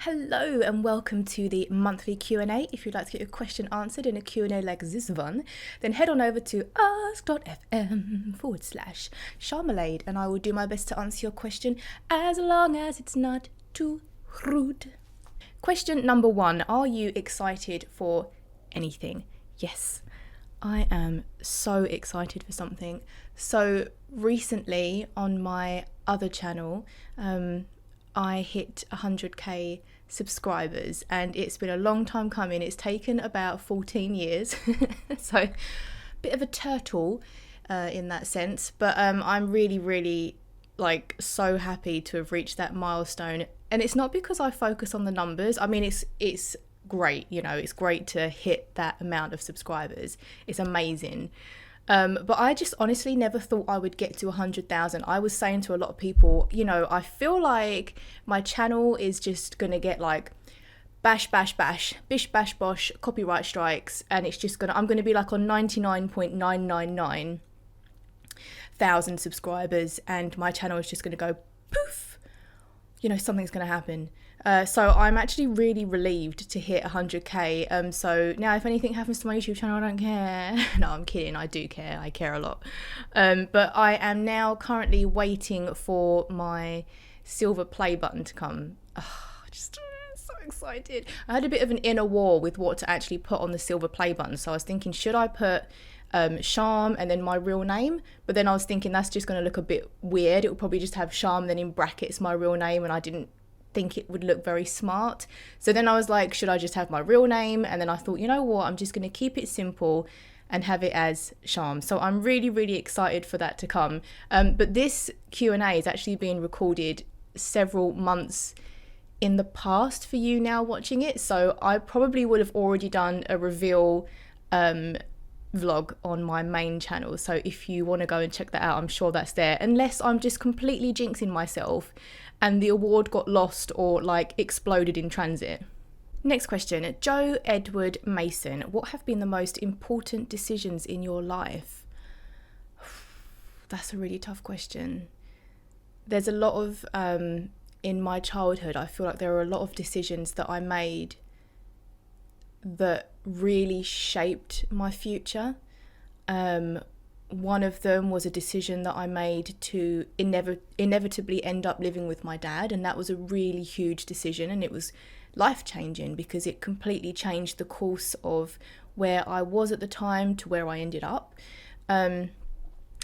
Hello and welcome to the monthly Q&A. If you'd like to get your question answered in a Q&A like this one, then head on over to ask.fm/Sharmalade and I will do my best to answer your question as long as it's not too rude. Question number 1, are you excited for anything? Yes, I am so excited for something. So recently on my other channel, I hit 100k subscribers and it's been a long time coming. It's taken about 14 years, so a bit of a turtle in that sense, but I'm really like so happy to have reached that milestone. And it's not because I focus on the numbers. I mean, it's great, you know, it's great to hit that amount of subscribers. It's amazing. But I just honestly never thought I would get to 100,000. I was saying to a lot of people, you know, I feel like my channel is just going to get like bish bash bosh, copyright strikes. And it's just I'm going to be like on 99.999 thousand subscribers and my channel is just going to go poof. You know, something's going to happen. So I'm actually really relieved to hit 100k. So now if anything happens to my YouTube channel, I don't care. No, I'm kidding. I do care. I care a lot. But I am now currently waiting for my silver play button to come. Just so excited. I had a bit of an inner war with what to actually put on the silver play button. So I was thinking, should I put Sharm and then my real name? But then I was thinking that's just going to look a bit weird. It will probably just have Sharm then in brackets my real name, and I didn't think it would look very smart. So then I was like, should I just have my real name? And then I thought, you know what, I'm just going to keep it simple and have it as Sharm. So I'm really excited for that to come. But this Q&A is actually being recorded several months in the past for you now watching it. So I probably would have already done a reveal vlog on my main channel. So if you want to go and check that out, I'm sure that's there, unless I'm just completely jinxing myself and the award got lost or like exploded in transit. Next question, Joe Edward Mason. What have been the most important decisions in your life? That's a really tough question. There's a lot of, in my childhood, I feel like there are a lot of decisions that I made that really shaped my future. One of them was a decision that I made to inevitably end up living with my dad, and that was a really huge decision, and it was life-changing because it completely changed the course of where I was at the time to where I ended up, and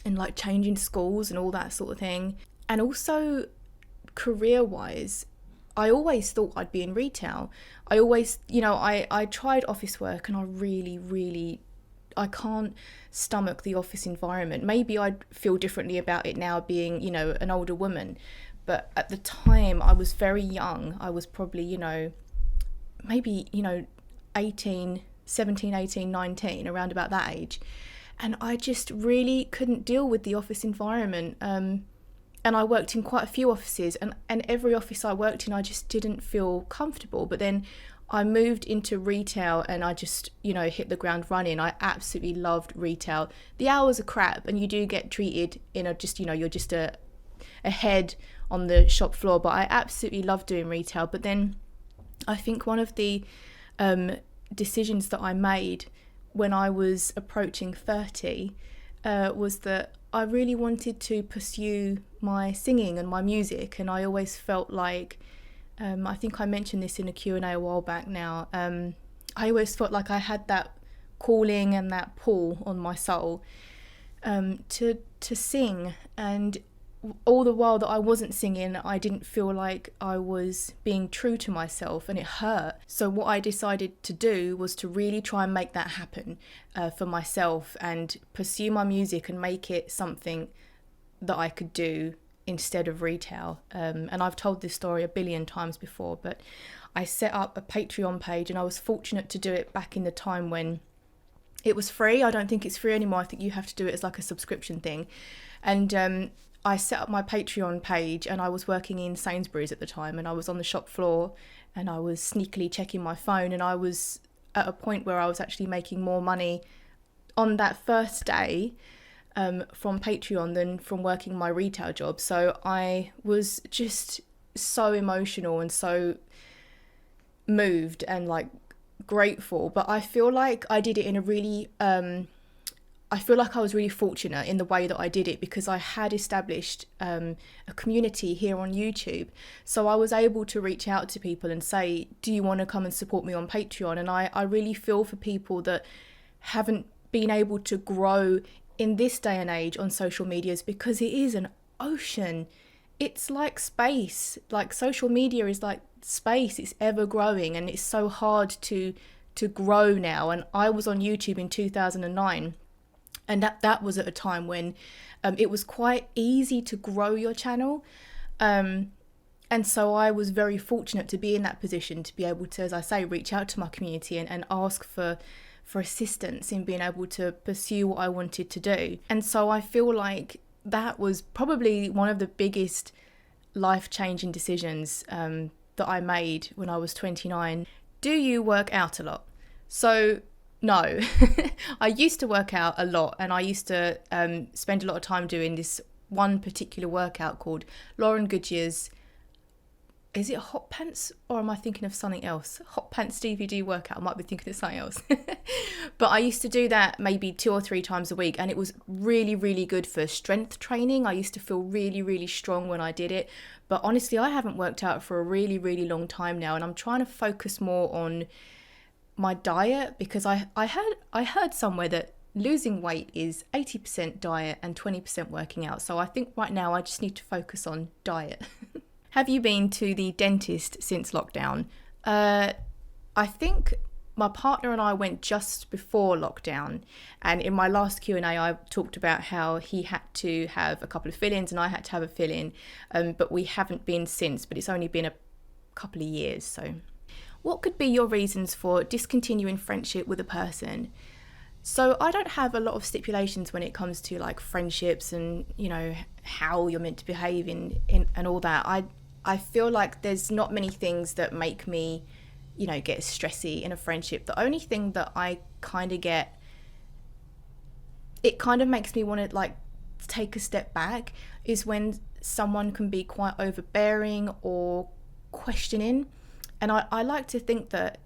like changing schools and all that sort of thing. And also career-wise, I always thought I'd be in retail. I always, you know, I tried office work and I really I can't stomach the office environment. Maybe I'd feel differently about it now being, you know, an older woman. But at the time I was very young. I was probably, you know, maybe, you know, 17, 18, 19, around about that age. And I just really couldn't deal with the office environment. And I worked in quite a few offices, and every office I worked in, I just didn't feel comfortable. But then I moved into retail and I just, you know, hit the ground running. I absolutely loved retail. The hours are crap and you do get treated in a just, you know, you're just a head on the shop floor, but I absolutely love doing retail. But then I think one of the decisions that I made when I was approaching 30 was that I really wanted to pursue my singing and my music, and I always felt like, I think I mentioned this in a Q&A a while back now, I always felt like I had that calling and that pull on my soul to sing, and all the while that I wasn't singing, I didn't feel like I was being true to myself, and it hurt. So what I decided to do was to really try and make that happen for myself and pursue my music and make it something that I could do instead of retail. And I've told this story a billion times before, but I set up a Patreon page, and I was fortunate to do it back in the time when it was free. I don't think it's free anymore. I think you have to do it as like a subscription thing. And I set up my Patreon page, and I was working in Sainsbury's at the time, and I was on the shop floor and I was sneakily checking my phone, and I was at a point where I was actually making more money on that first day from Patreon than from working my retail job. So I was just so emotional and so moved and like grateful, but I feel like I did it in a really I feel like I was really fortunate in the way that I did it, because I had established a community here on YouTube. So I was able to reach out to people and say, do you want to come and support me on Patreon? And I really feel for people that haven't been able to grow in this day and age on social medias, because it is an ocean. It's like space. Like social media is like space. It's ever growing, and it's so hard to grow now. And I was on YouTube in 2009. And that was at a time when it was quite easy to grow your channel. And so I was very fortunate to be in that position, to be able to, as I say, reach out to my community and ask for assistance in being able to pursue what I wanted to do. And so I feel like that was probably one of the biggest life-changing decisions that I made when I was 29. Do you work out a lot? So no, I used to work out a lot, and I used to spend a lot of time doing this one particular workout called Lauren Goodyear's, is it Hot Pants, or am I thinking of something else? Hot Pants DVD workout, I might be thinking of something else. But I used to do that maybe 2 or 3 times a week, and it was really, really good for strength training. I used to feel really, really strong when I did it. But honestly, I haven't worked out for a really, really long time now, and I'm trying to focus more on my diet, because I heard somewhere that losing weight is 80% diet and 20% working out. So I think right now I just need to focus on diet. Have you been to the dentist since lockdown? I think my partner and I went just before lockdown, and in my last Q&A I talked about how he had to have a couple of fill-ins and I had to have a fill-in, but we haven't been since, but it's only been a couple of years. So what could be your reasons for discontinuing friendship with a person? So I don't have a lot of stipulations when it comes to like friendships and, you know, how you're meant to behave in and all that. I feel like there's not many things that make me, you know, get stressy in a friendship. The only thing that I kind of get, it kind of makes me want to like take a step back, is when someone can be quite overbearing or questioning. And I like to think that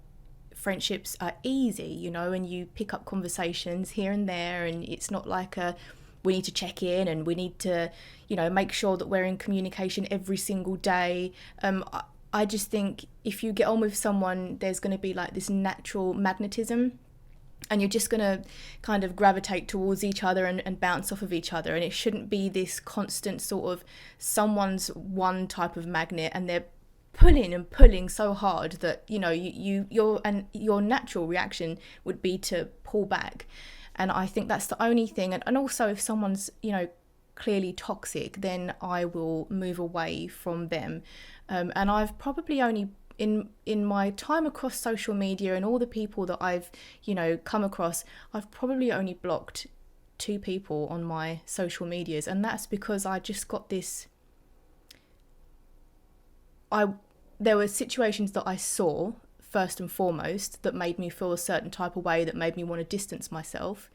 friendships are easy, you know, and you pick up conversations here and there, and it's not like we need to check in and we need to, you know, make sure that we're in communication every single day. I just think if you get on with someone, there's going to be like this natural magnetism, and you're just going to kind of gravitate towards each other and bounce off of each other. And it shouldn't be this constant sort of someone's one type of magnet and they're pulling and pulling so hard that, you know, your natural reaction would be to pull back. And I think that's the only thing. And also, if someone's, you know, clearly toxic, then I will move away from them. And I've probably only in my time across social media and all the people that I've, you know, come across, I've probably only blocked 2 people on my social medias, and that's because I just got this. There were situations that I saw first and foremost that made me feel a certain type of way, that made me want to distance myself.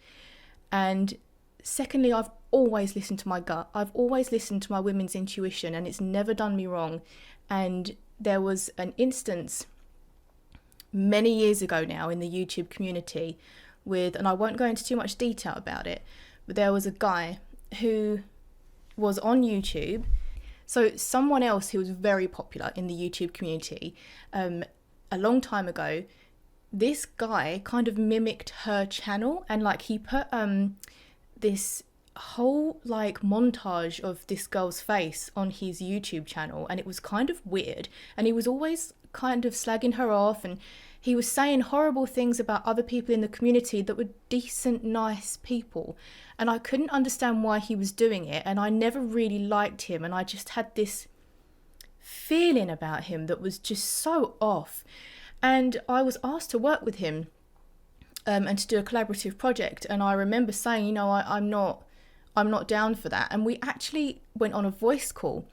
And secondly, I've always listened to my gut. I've always listened to my women's intuition, and it's never done me wrong. And there was an instance many years ago now in the YouTube community with, and I won't go into too much detail about it, but there was a guy who was on YouTube. So someone else who was very popular in the YouTube community a long time ago, this guy kind of mimicked her channel, and like he put this whole like montage of this girl's face on his YouTube channel, and it was kind of weird, and he was always kind of slagging her off, and he was saying horrible things about other people in the community that were decent, nice people. And I couldn't understand why he was doing it, and I never really liked him, and I just had this feeling about him that was just so off. And I was asked to work with him and to do a collaborative project, and I remember saying, you know, I'm not down for that. And we actually went on a voice call,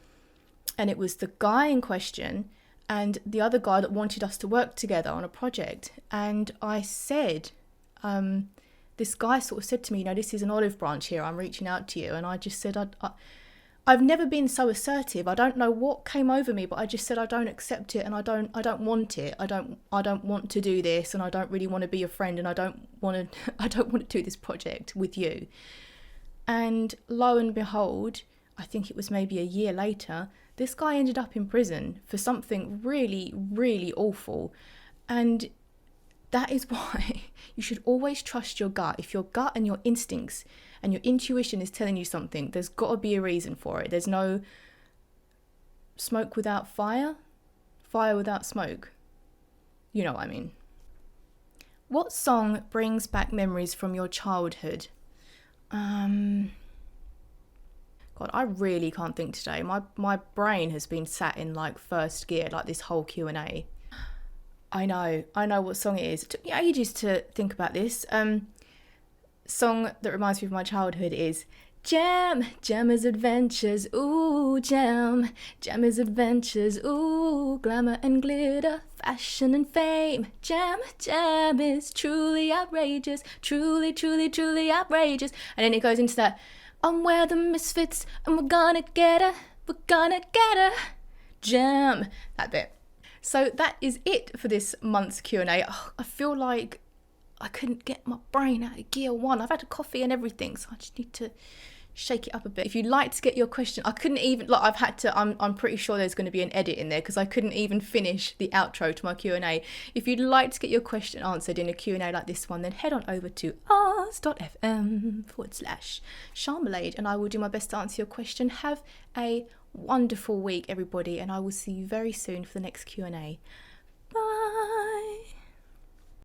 and it was the guy in question and the other guy that wanted us to work together on a project. And I said, this guy sort of said to me, you know, this is an olive branch here, I'm reaching out to you. And I just said, I've never been so assertive. I don't know what came over me, but I just said I don't accept it, and I don't want it. I don't want to do this, and I don't really want to be your friend, and I don't want to I don't want to do this project with you. And lo and behold, I think it was maybe a year later, this guy ended up in prison for something really, really awful. And that is why you should always trust your gut. If your gut and your instincts and your intuition is telling you something, there's got to be a reason for it. There's no smoke without fire, fire without smoke. You know what I mean. What song brings back memories from your childhood? God, I really can't think today. My brain has been sat in like first gear, like this whole Q&A. I know what song it is. It took me ages to think about this. Song that reminds me of my childhood is Jam, Jam is adventures, ooh, Jam, Jam is adventures, ooh, glamour and glitter, fashion and fame, Jam, Jam is truly outrageous, truly, truly, truly outrageous. And then it goes into that, I'm where the misfits, and we're gonna get her, Jam, that bit. So that is it for this month's Q&A. I feel like I couldn't get my brain out of gear one. I've had a coffee and everything, so I just need to shake it up a bit. If you'd like to get your question, I couldn't even, like, I've had to, I'm pretty sure there's going to be an edit in there because I couldn't even finish the outro to my Q&A. If you'd like to get your question answered in a Q&A like this one, then head on over to ars.fm/Sharmblade and I will do my best to answer your question. Have a wonderful week, everybody, and I will see you very soon for the next Q&A.